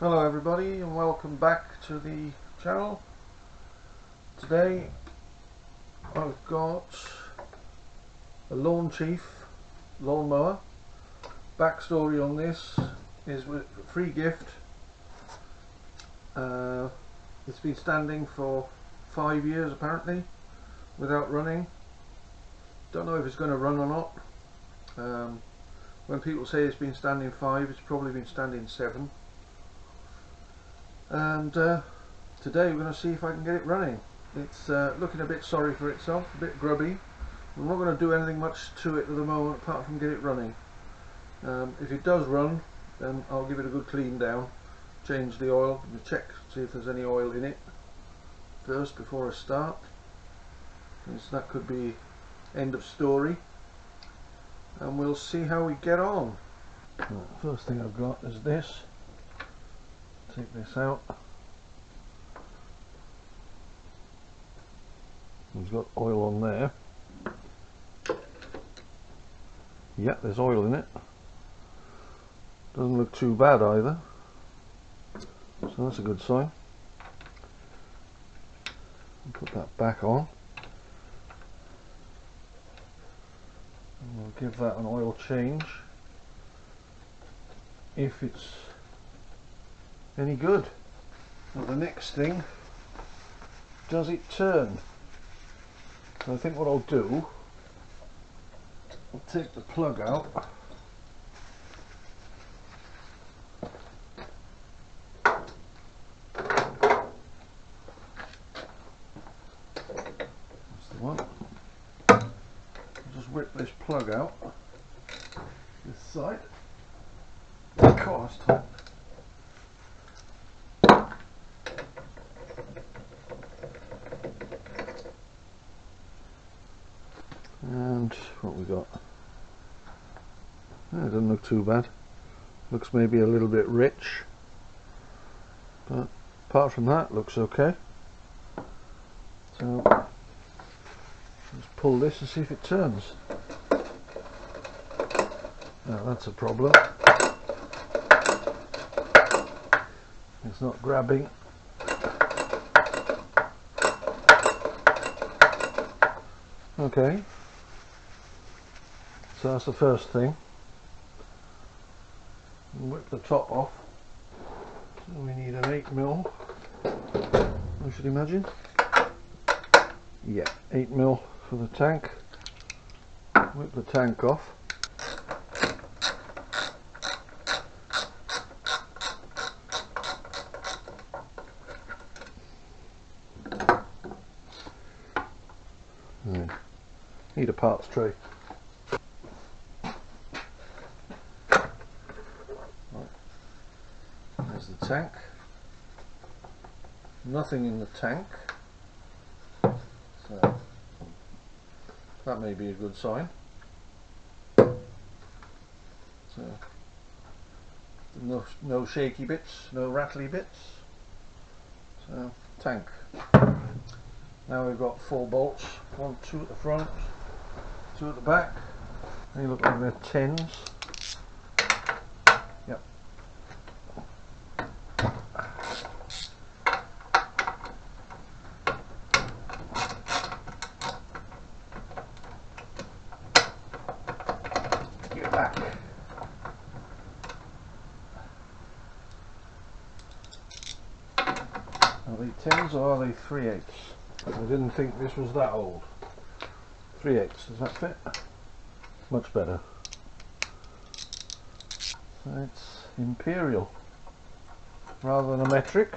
Hello everybody and welcome back to the channel. Today I've got a Lawnchief lawnmower. Backstory on this is with a free gift. It's been standing for 5 years apparently without running. Don't know if it's going to run or not. When people say it's been standing 5, it's probably been standing 7. And today we're going to see if I can get it running. It's looking a bit sorry for itself, a bit grubby. I'm not going to do anything much to it at the moment apart from get it running. If it does run, then I'll give it a good clean down, change the oil, check, see if there's any oil in it first before I start, because that could be end of story, and we'll see how we get on. Well, first thing I've got is this. Take this out. There's got oil on there. Yeah, there's oil in it. Doesn't look too bad either, so that's a good sign. Put that back on and we'll give that an oil change if it's any good. Now the next thing, does it turn? So I think what I'll do, I'll take the plug out. That's the one. I'll just whip this plug out this side. God, it's tight. And what we got? It doesn't look too bad. Looks maybe a little bit rich, but apart from that, looks okay. So let's pull this and see if it turns. Now that's a problem. It's not grabbing. Okay. So that's the first thing. Whip the top off. So we need an 8mm, I should imagine. Yeah, 8mm for the tank. Whip the tank off. Need a parts tray. There's the tank. Nothing in the tank, so that may be a good sign. So no shaky bits, no rattly bits. So tank. Now we've got 4 bolts, 2 at the front, 2 at the back. They look like they're 10s. Yep. Get back. Are they 10s or are they 3/8? I didn't think this was that old. 3/8, does that fit? Much better. So it's imperial rather than a metric.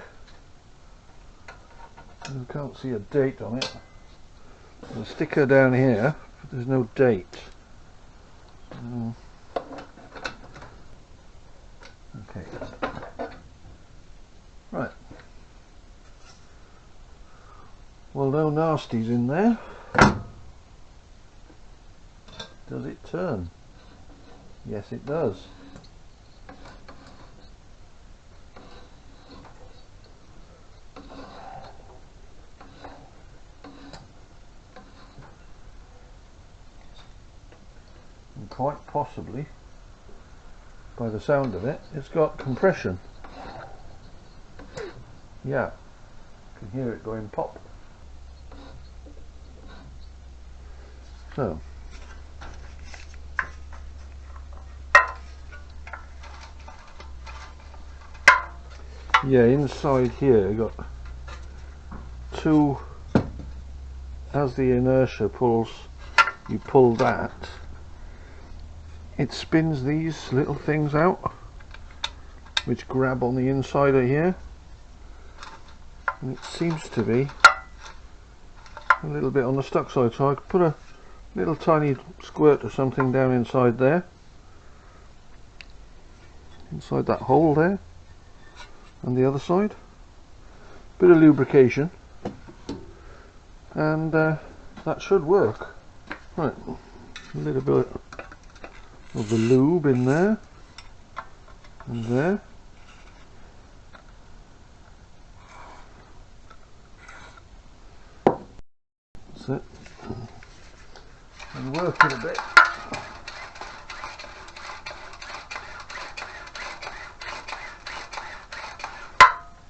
You can't see a date on it. There's a sticker down here, but there's no date. Okay. Right. Well, no nasties in there. Does it turn? Yes, it does. And quite possibly, by the sound of it, it's got compression. Yeah, you can hear it going pop. So yeah, inside here you got two, as the inertia pulls, you pull that, it spins these little things out which grab on the inside of here, and it seems to be a little bit on the stuck side, so I could put a little tiny squirt of something down inside there, inside that hole there, and the other side, bit of lubrication, and that should work. Right, a little bit of the lube in there and there. That's it. And work it a bit.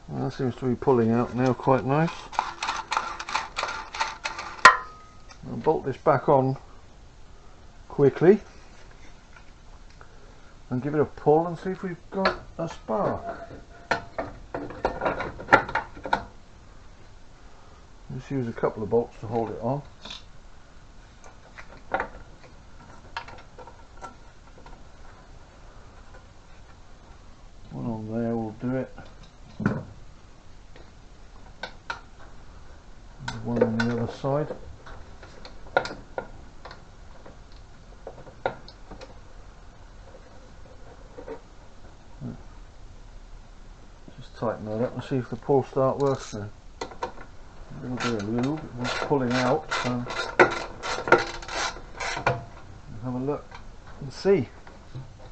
Well, that seems to be pulling out now quite nice. I'll bolt this back on quickly and give it a pull and see if we've got a spark. Just use a couple of bolts to hold it on. One on there will do it. And one on the other side. Just tighten that up and see if the pull start works now. A little bit of lube, it's pulling out, so we'll have a look and see.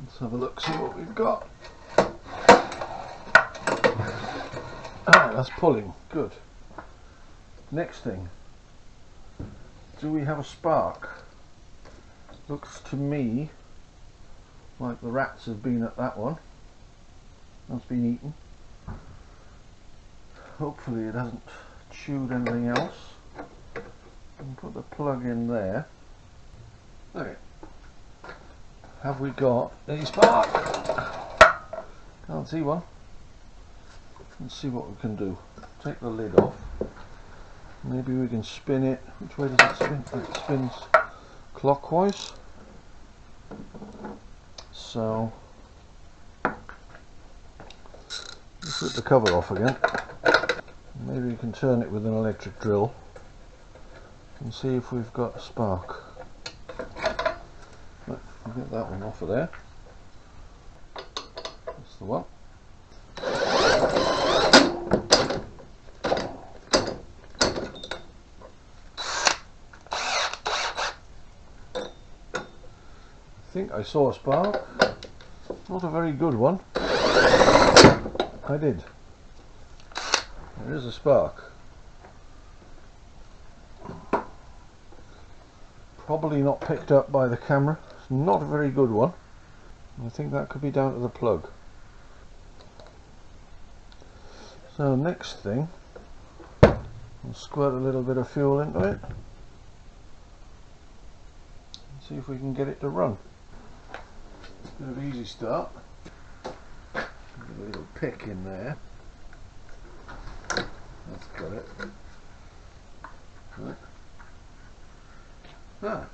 Let's have a look, see what we've got. Ah, that's pulling, good. Next thing, do we have a spark? Looks to me like the rats have been at that one. That's been eaten. Hopefully it hasn't chewed anything else. And put the plug in there. Okay. Have we got a spark? Can't see one. Let's see what we can do. Take the lid off. Maybe we can spin it. Which way does it spin? It spins clockwise. So let's put the cover off again. Maybe we can turn it with an electric drill and see if we've got a spark. Right, I'll get that one off of there. That's the one. I think I saw a spark. Not a very good one. I did. There is a spark. Probably not picked up by the camera. It's not a very good one. I think that could be down to the plug. So next thing, I'll squirt a little bit of fuel into it. See if we can get it to run. Bit of easy start. Get a little pick in there. That's got it. Right. Ah.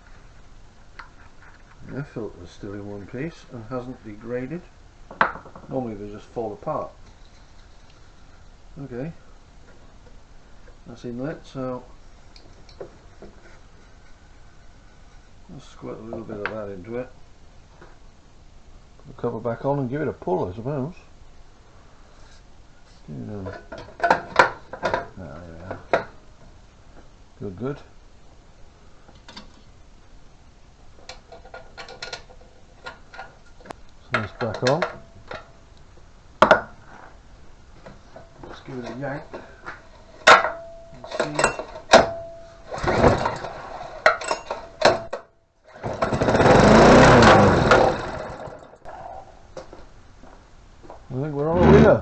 The filter's still in one piece and hasn't degraded. Normally they just fall apart. Okay. That's inlet, so let's squirt a little bit of that into it. Put the cover back on and give it a pull, I suppose. There we are. Good, good. So that's back on. Just give it a yank and see. I think we're on a winner.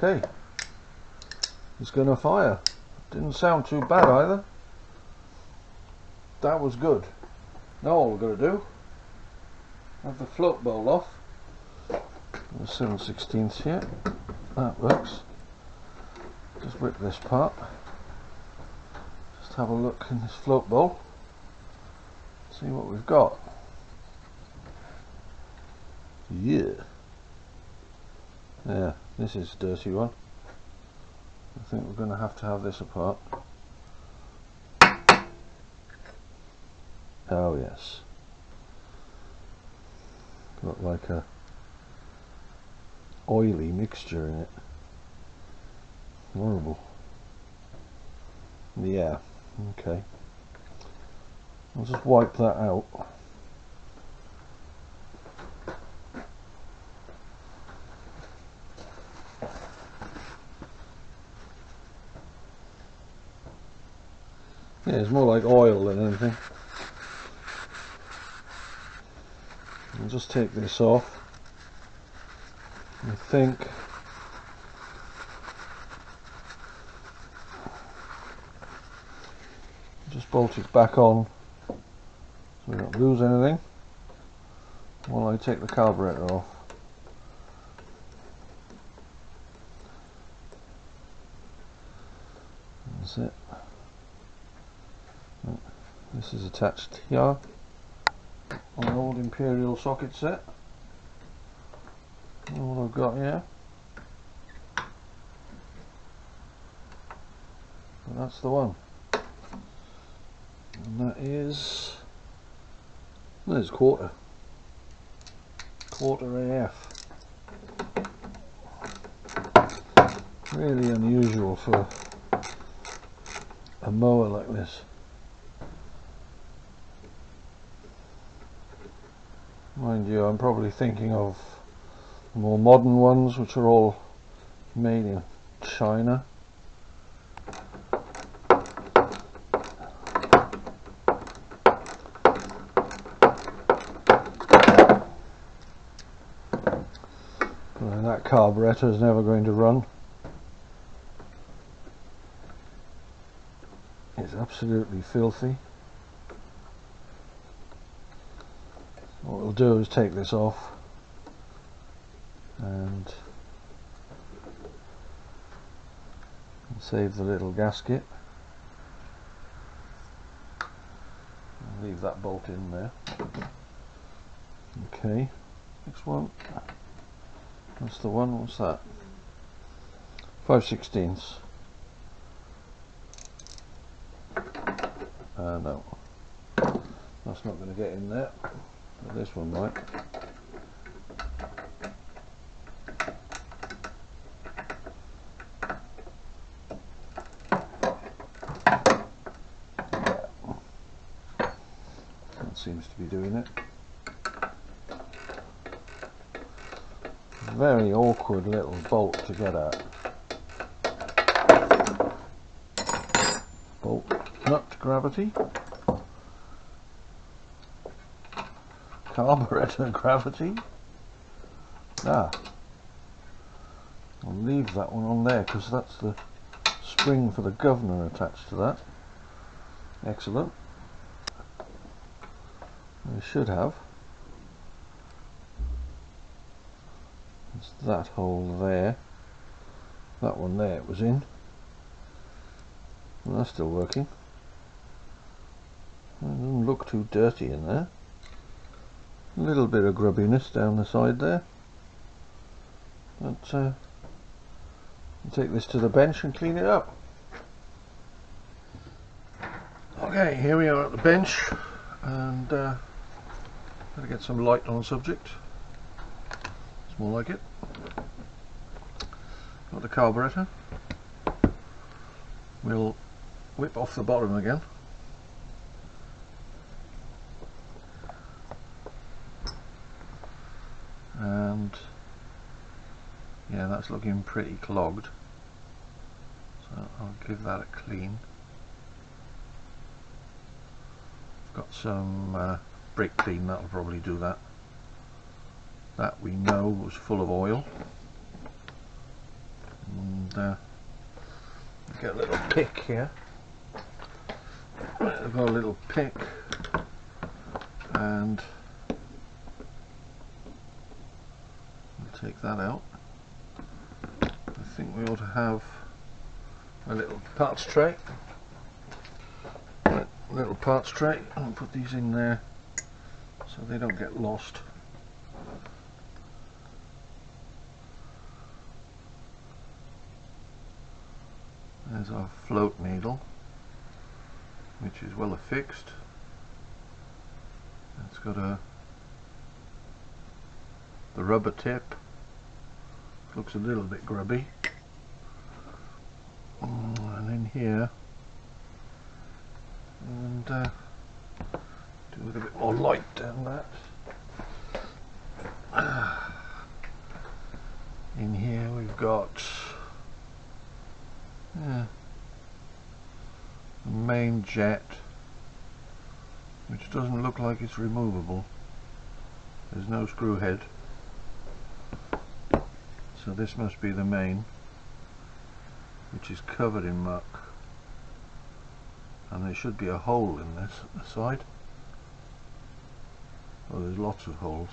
Okay, it's gonna fire. Didn't sound too bad either. That was good. Now all we're gonna do, have the float bowl off. The 7/16 here. That works. Just whip this part. Just have a look in this float bowl. See what we've got. Yeah. Yeah, this is a dirty one. I think we're going to have this apart. Oh yes. Got like a oily mixture in it. Horrible. Yeah, okay. I'll just wipe that out. Yeah, it's more like oil than anything. I'll just take this off. I think just bolt it back on so we don't lose anything while I take the carburetor off. That's it. This is attached here on an old Imperial socket set. And what I've got here. And that's the one. And that is, there's quarter AF. Really unusual for a mower like this. Mind you, I'm probably thinking of more modern ones which are all made in China. And that carburetor is never going to run. It's absolutely filthy. What we'll do is take this off and save the little gasket. I'll leave that bolt in there. Okay, next one. That's the one. What's that? 5/16. No, that's not going to get in there. But this one might. That seems to be doing it. Very awkward little bolt to get at. Bolt nut gravity. Carburetor gravity. I'll leave that one on there because that's the spring for the governor attached to that. Excellent. We should have. It's that hole there. That one there it was in. Well, that's still working. It doesn't look too dirty in there. A little bit of grubbiness down the side there. But I'll take this to the bench and clean it up. Okay, here we are at the bench, and gotta get some light on the subject. It's more like it. Got the carburetor. We'll whip off the bottom again. And yeah, that's looking pretty clogged, so I'll give that a clean. I've got some brake clean, that'll probably do that. That we know was full of oil. get a little pick here. I've got a little pick, and we'll take that out. I think we ought to have a little parts tray. Right, little parts tray. I'll put these in there so they don't get lost. There's our float needle, which is well affixed. It's got the rubber tip. Looks a little bit grubby. And in here, and do a little bit more light down that. In here we've got the main jet, which doesn't look like it's removable. There's no screw head, so this must be the main, which is covered in muck, and there should be a hole in this side. Oh, there's lots of holes,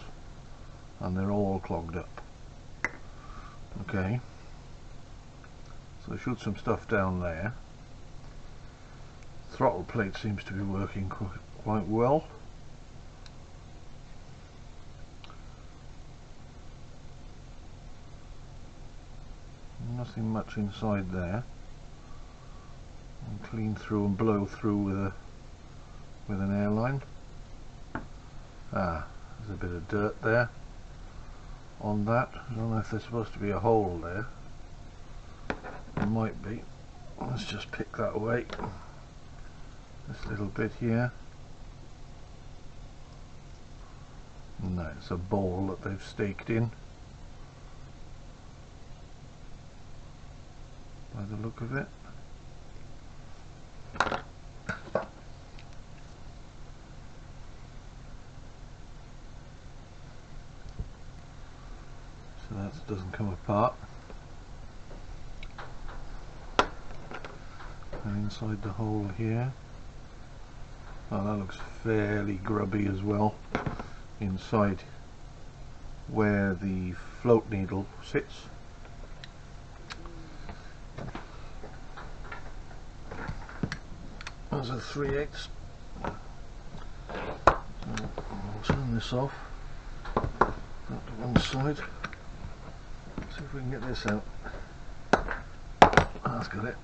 and they're all clogged up. Okay, so shoot some stuff down there. Throttle plate seems to be working quite well. Nothing much inside there. And clean through and blow through with an airline. There's a bit of dirt there on that. I don't know if there's supposed to be a hole there. There might be. Let's just pick that away. This little bit here. And that's a ball that they've staked in, by the look of it. So that doesn't come apart. And inside the hole here, oh, that looks fairly grubby as well. Inside where the float needle sits. There's a 3/8. I'll turn this off. That to one side. See if we can get this out. That's got it.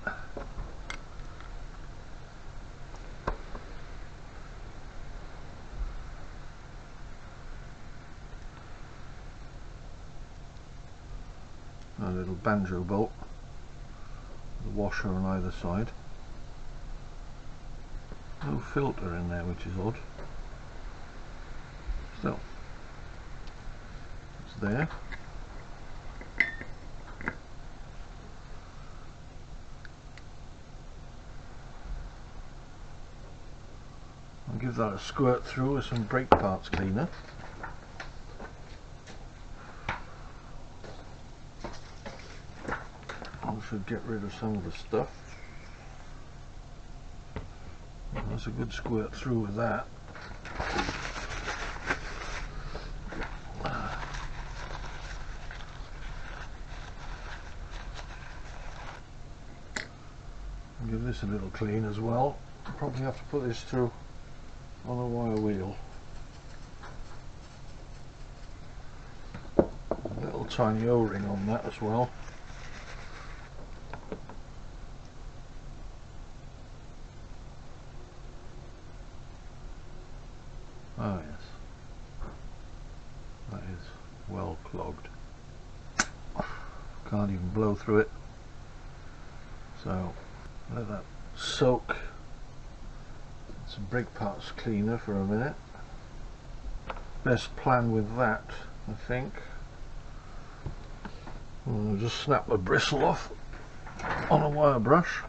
A little banjo bolt, the washer on either side. No filter in there, which is odd. Still, it's there. I'll give that a squirt through with some brake parts cleaner. Should get rid of some of the stuff. That's a good squirt through with that. I'll give this a little clean as well. I'll probably have to put this through on a wire wheel. A little tiny O-ring on that as well. Oh yes, that is well clogged. Can't even blow through it. So let that soak in some brake parts cleaner for a minute. Best plan with that, I think. I'll just snap the bristle off on a wire brush.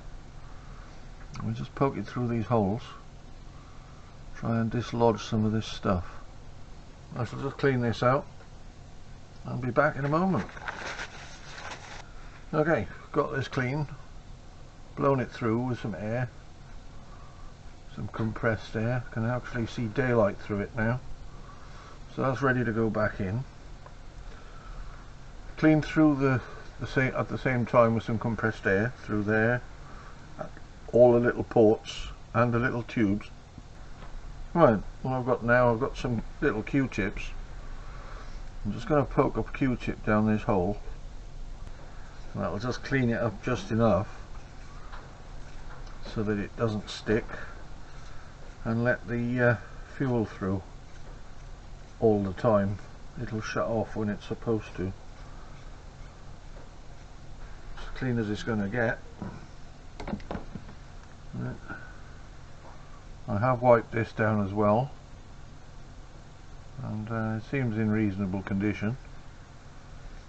We just poke it through these holes. Try and dislodge some of this stuff. I shall just clean this out and be back in a moment. Okay, got this clean, blown it through with some air, some compressed air. Can actually see daylight through it now, so that's ready to go back in. Clean through at the same time with some compressed air through there, all the little ports and the little tubes. Right, what I've got now, I've got some little Q-tips. I'm just going to poke a Q-tip down this hole. That will just clean it up just enough so that it doesn't stick, and let the fuel through all the time. It'll shut off when it's supposed to. As clean as it's going to get. Right. I have wiped this down as well, and it seems in reasonable condition.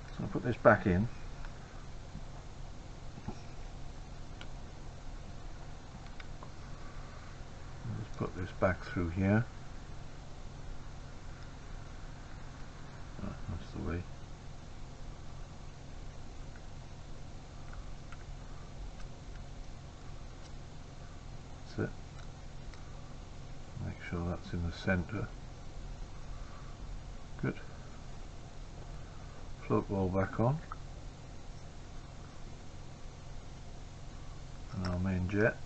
So I'll put this back in. Let's put this back through here. That's the way. That's it. Make sure that's in the centre. Good. Float wall back on. And our main jet.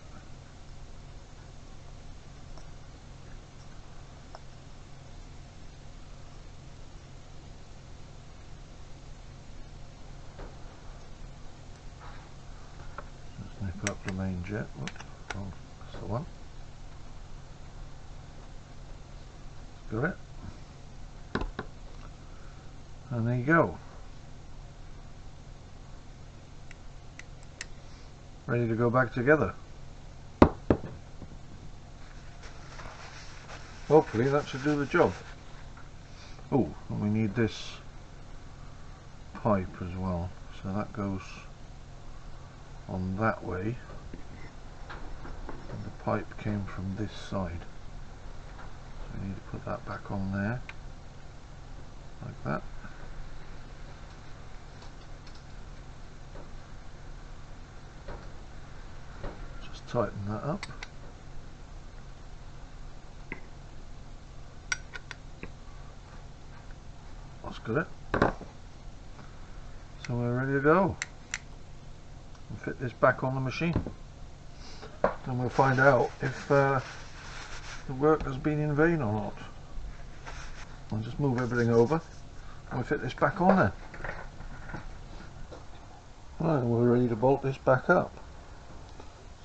Just nip up the main jet. Whoops. Oh, that's the one. Got it. And there you go. Ready to go back together. Hopefully that should do the job. Oh, and we need this pipe as well. So that goes on that way. And the pipe came from this side. So we need to put that back on there. Like that. Just tighten that up. That's got it. So we're ready to go. We'll fit this back on the machine. And we'll find out if the work has been in vain or not. I'll just move everything over and we'll fit this back on then. Right, we're ready to bolt this back up.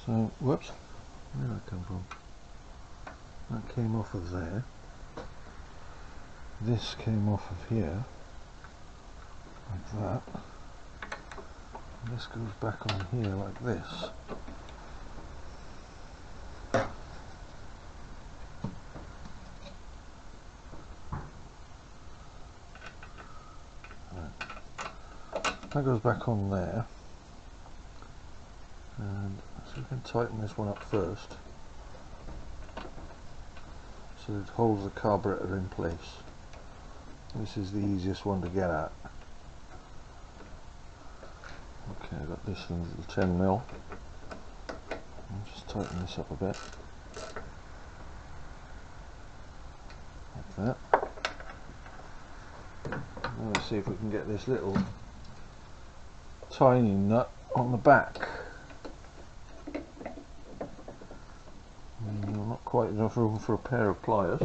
So, whoops, where did that come from? That came off of there. This came off of here, like that. And this goes back on here like this. That goes back on there, and so we can tighten this one up first so it holds the carburetor in place. This is the easiest one to get at. Okay, I've got this in the 10mm. I'll just tighten this up a bit, like that. Now let's see if we can get this little tiny nut on the back. Not quite enough room for a pair of pliers.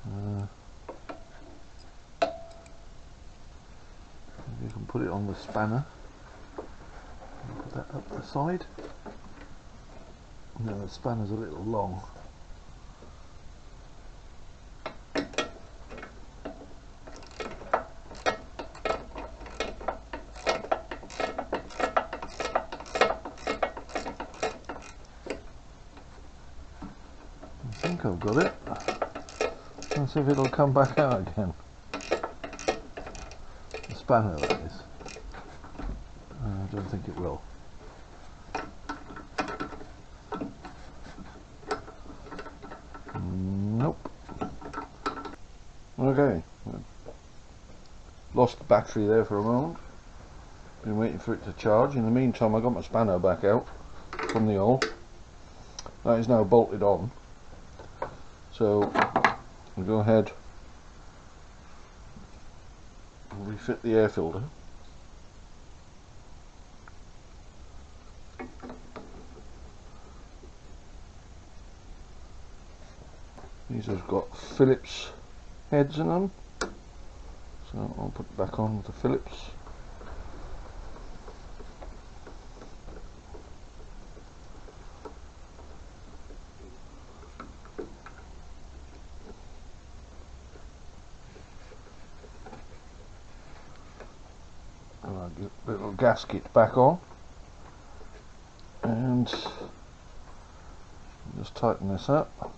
Maybe you can put it on the spanner. Put that up the side. No, the spanner's a little long. I think I've got it. Let's see if it'll come back out again. The spanner, that is. I don't think it will. Nope. Okay. lost the battery there for a moment. Been waiting for it to charge. In the meantime, I got my spanner back out from the hole. That is now bolted on. So we'll go ahead and refit the air filter. These have got Phillips heads in them, so I'll put it back on with the Phillips. And I'll get the little gasket back on and just tighten this up.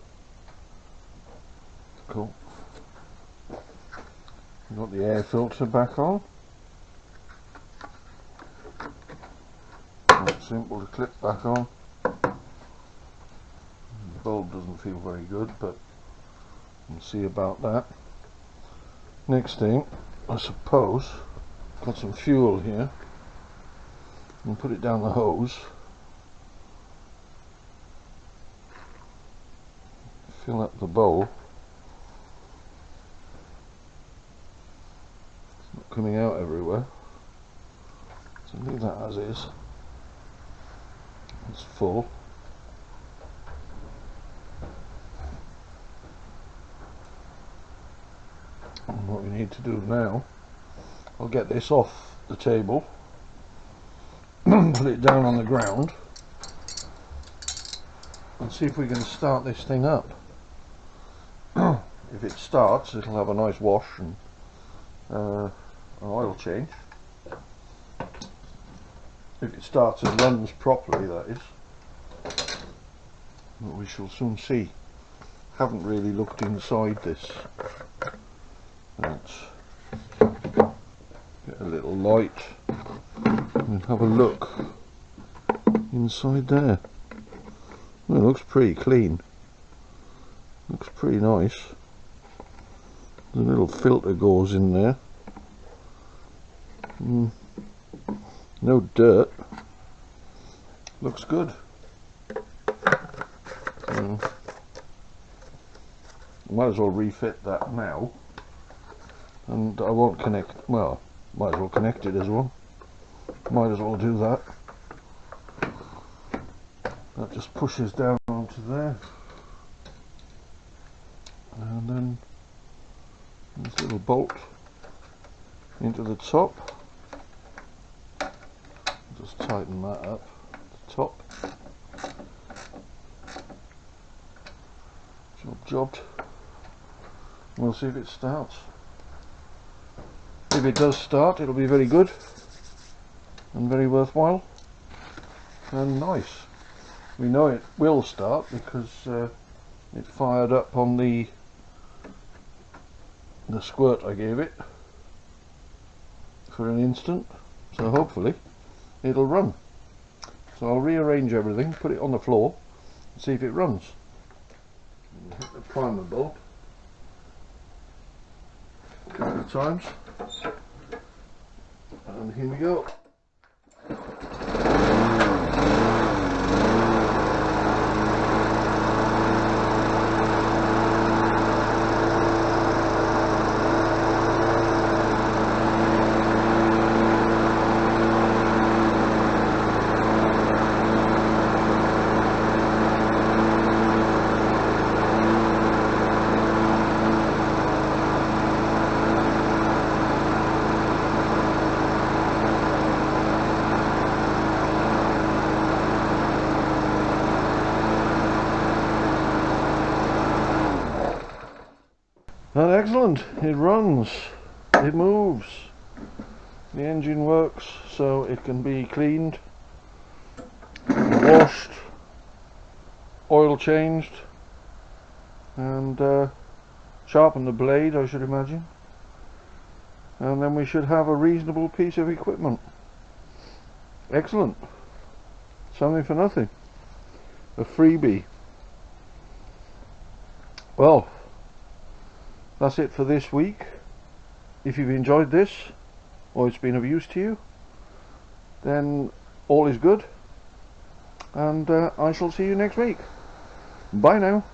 Cool. We've got the air filter back on. It's simple to clip back on. The bulb doesn't feel very good, but we'll see about that. Next thing, I suppose, got some fuel here. And put it down the hose. Fill up the bowl. Coming out everywhere, so leave that as is. It's full. And what we need to do now, I'll get this off the table, put it down on the ground, and see if we can start this thing up. If it starts, it'll have a nice wash and an oil change. If it starts and runs properly, that is. But we shall soon see. Haven't really looked inside this. Let's get a little light and have a look inside there. Well, it looks pretty clean. Looks pretty nice. The little filter goes in there. No dirt. Looks good. Might as well refit that now, and I won't connect. Well, might as well connect it as well. Might as well do that. That just pushes down onto there, and then this little bolt into the top. Just tighten that up at the top. Jobbed. We'll see if it starts. If it does start, it'll be very good and very worthwhile and nice. We know it will start because it fired up on the squirt I gave it for an instant, so hopefully it'll run. So I'll rearrange everything, put it on the floor and see if it runs. Hit the primer bulb a couple of times, and here we go. And excellent, it runs, it moves, the engine works, so it can be cleaned, washed, oil changed, and sharpen the blade, I should imagine, and then we should have a reasonable piece of equipment. Excellent, something for nothing, a freebie. Well, that's it for this week. if you've enjoyed this, or it's been of use to you, then all is good, and I shall see you next week. Bye now.